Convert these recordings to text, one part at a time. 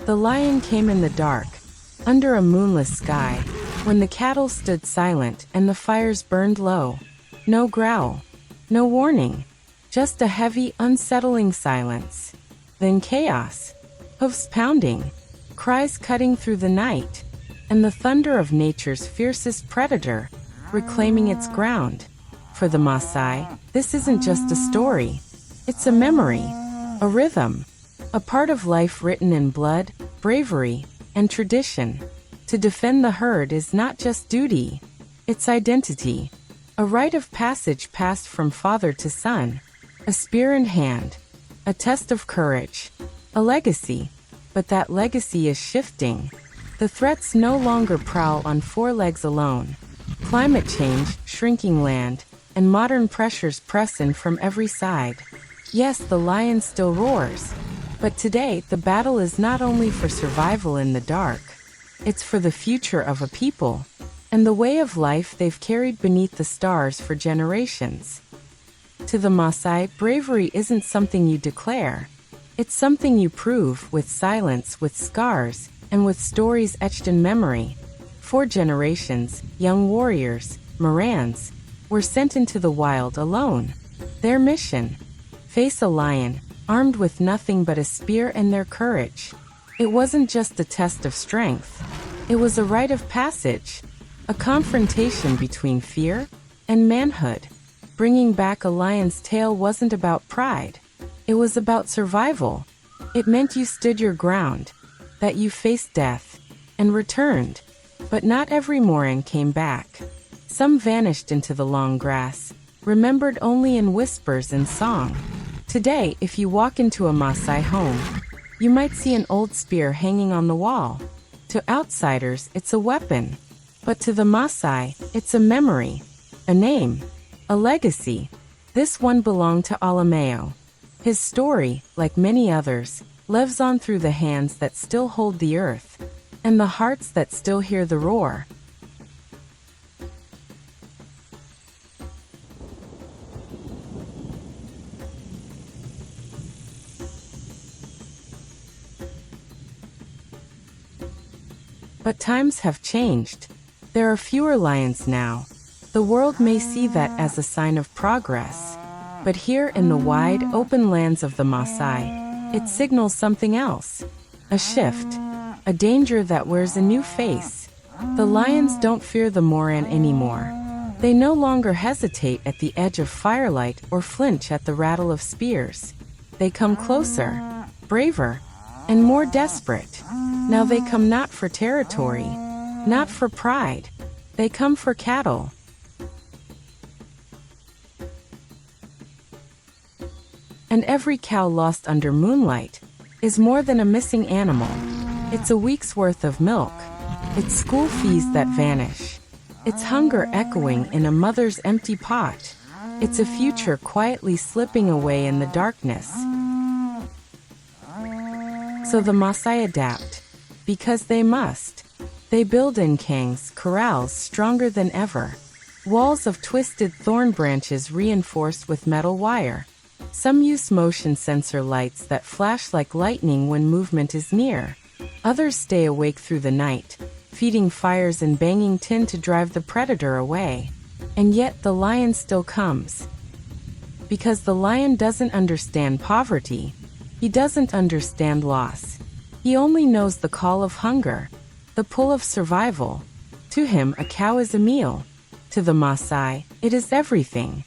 The lion came in the dark, under a moonless sky, when the cattle stood silent and the fires burned low. No growl, no warning, just a heavy, unsettling silence. Then chaos, hoofs pounding, cries cutting through the night, and the thunder of nature's fiercest predator, reclaiming its ground. For the Maasai, this isn't just a story. It's a memory, a rhythm, a part of life written in blood, bravery, and tradition. To defend the herd is not just duty, it's identity. A rite of passage passed from father to son, a spear in hand, a test of courage, a legacy. But that legacy is shifting. The threats no longer prowl on four legs alone. Climate change, shrinking land, and modern pressures press in from every side. Yes, the lion still roars. But today, the battle is not only for survival in the dark. It's for the future of a people, and the way of life they've carried beneath the stars for generations. To the Maasai, bravery isn't something you declare. It's something you prove with silence, with scars, and with stories etched in memory. 4 generations, young warriors, morans, were sent into the wild alone. Their mission: face a lion, armed with nothing but a spear and their courage. It wasn't just a test of strength. It was a rite of passage, a confrontation between fear and manhood. Bringing back a lion's tail wasn't about pride. It was about survival. It meant you stood your ground, that you faced death, and returned. But not every moran came back. Some vanished into the long grass, remembered only in whispers and song. Today, if you walk into a Maasai home, you might see an old spear hanging on the wall. To outsiders, it's a weapon. But to the Maasai, it's a memory, a name, a legacy. This one belonged to Olamaayo. His story, like many others, lives on through the hands that still hold the earth, and the hearts that still hear the roar. But times have changed. There are fewer lions now. The world may see that as a sign of progress. But here in the wide, open lands of the Maasai, it signals something else. A shift. A danger that wears a new face. The lions don't fear the moran anymore. They no longer hesitate at the edge of firelight or flinch at the rattle of spears. They come closer, braver, and more desperate. Now they come not for territory, not for pride. They come for cattle. And every cow lost under moonlight is more than a missing animal. It's a week's worth of milk. It's school fees that vanish. It's hunger echoing in a mother's empty pot. It's a future quietly slipping away in the darkness. So the Maasai adapt, because they must. They build nkangs, corrals stronger than ever. Walls of twisted thorn branches reinforced with metal wire. Some use motion sensor lights that flash like lightning when movement is near. Others stay awake through the night, feeding fires and banging tin to drive the predator away. And yet the lion still comes. Because the lion doesn't understand poverty. He doesn't understand loss. He only knows the call of hunger, the pull of survival. To him, a cow is a meal. To the Maasai, it is everything.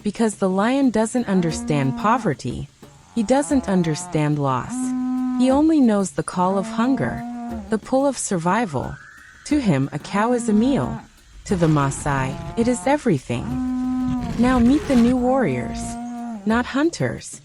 Because the lion doesn't understand poverty. He doesn't understand loss. He only knows the call of hunger, the pull of survival. To him, a cow is a meal. To the Maasai, it is everything. Now meet the new warriors. Not hunters.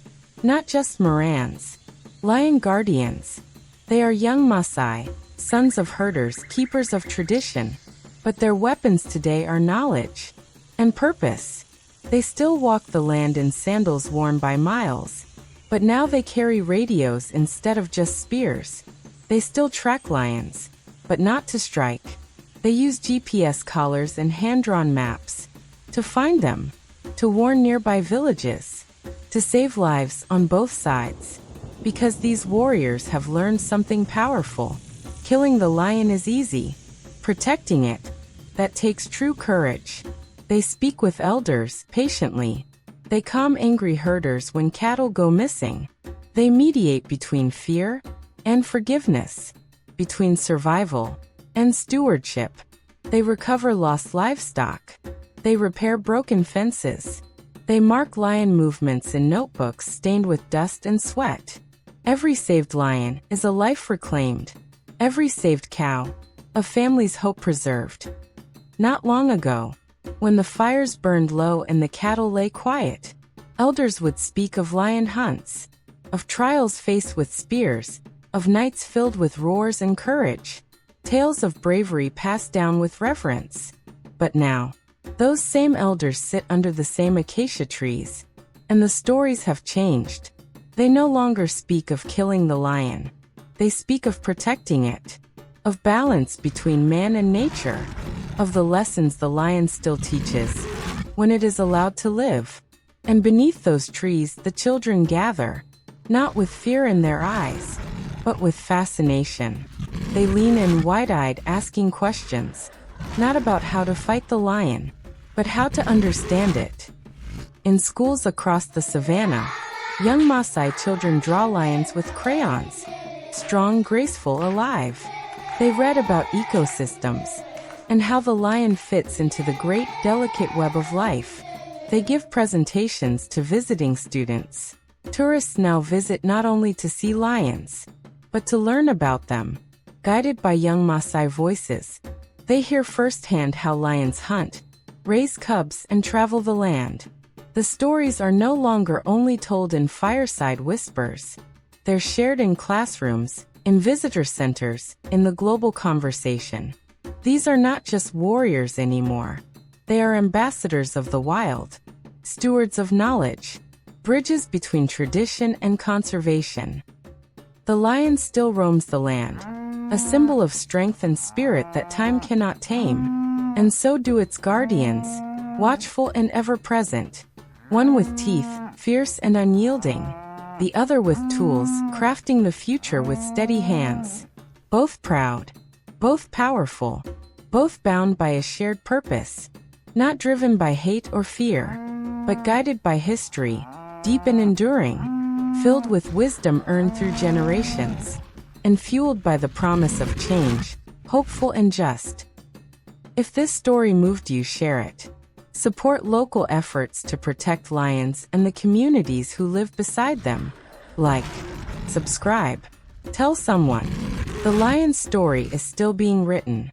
Not just morans. Lion guardians. They are young Maasai, sons of herders, keepers of tradition. But their weapons today are knowledge and purpose. They still walk the land in sandals worn by miles. But now they carry radios instead of just spears. They still track lions, but not to strike. They use GPS collars and hand-drawn maps to find them, to warn nearby villages, to save lives on both sides. Because these warriors have learned something powerful. Killing the lion is easy. Protecting it, that takes true courage. They speak with elders patiently. They calm angry herders when cattle go missing. They mediate between fear and forgiveness, between survival and stewardship. They recover lost livestock. They repair broken fences. They mark lion movements in notebooks stained with dust and sweat. Every saved lion is a life reclaimed. Every saved cow, a family's hope preserved. Not long ago, when the fires burned low and the cattle lay quiet, elders would speak of lion hunts, of trials faced with spears, of nights filled with roars and courage, tales of bravery passed down with reverence. But now, those same elders sit under the same acacia trees, and the stories have changed. They no longer speak of killing the lion. They speak of protecting it, of balance between man and nature, of the lessons the lion still teaches when it is allowed to live. And beneath those trees the children gather, not with fear in their eyes, but with fascination. They lean in wide-eyed asking questions, not about how to fight the lion, but how to understand it. In schools across the savannah, young Maasai children draw lions with crayons, strong, graceful, alive. They read about ecosystems and how the lion fits into the great, delicate web of life. They give presentations to visiting students. Tourists now visit not only to see lions, but to learn about them. Guided by young Maasai voices, they hear firsthand how lions hunt, raise cubs, and travel the land. The stories are no longer only told in fireside whispers. They're shared in classrooms, in visitor centers, in the global conversation. These are not just warriors anymore. They are ambassadors of the wild, stewards of knowledge, bridges between tradition and conservation. The lion still roams the land, a symbol of strength and spirit that time cannot tame. And so do its guardians, watchful and ever-present. One with teeth, fierce and unyielding. The other with tools, crafting the future with steady hands. Both proud, both powerful, both bound by a shared purpose. Not driven by hate or fear, but guided by history, deep and enduring, filled with wisdom earned through generations, and fueled by the promise of change, hopeful and just. If this story moved you, share it. Support local efforts to protect lions and the communities who live beside them. Like, subscribe, tell someone. The lion's story is still being written.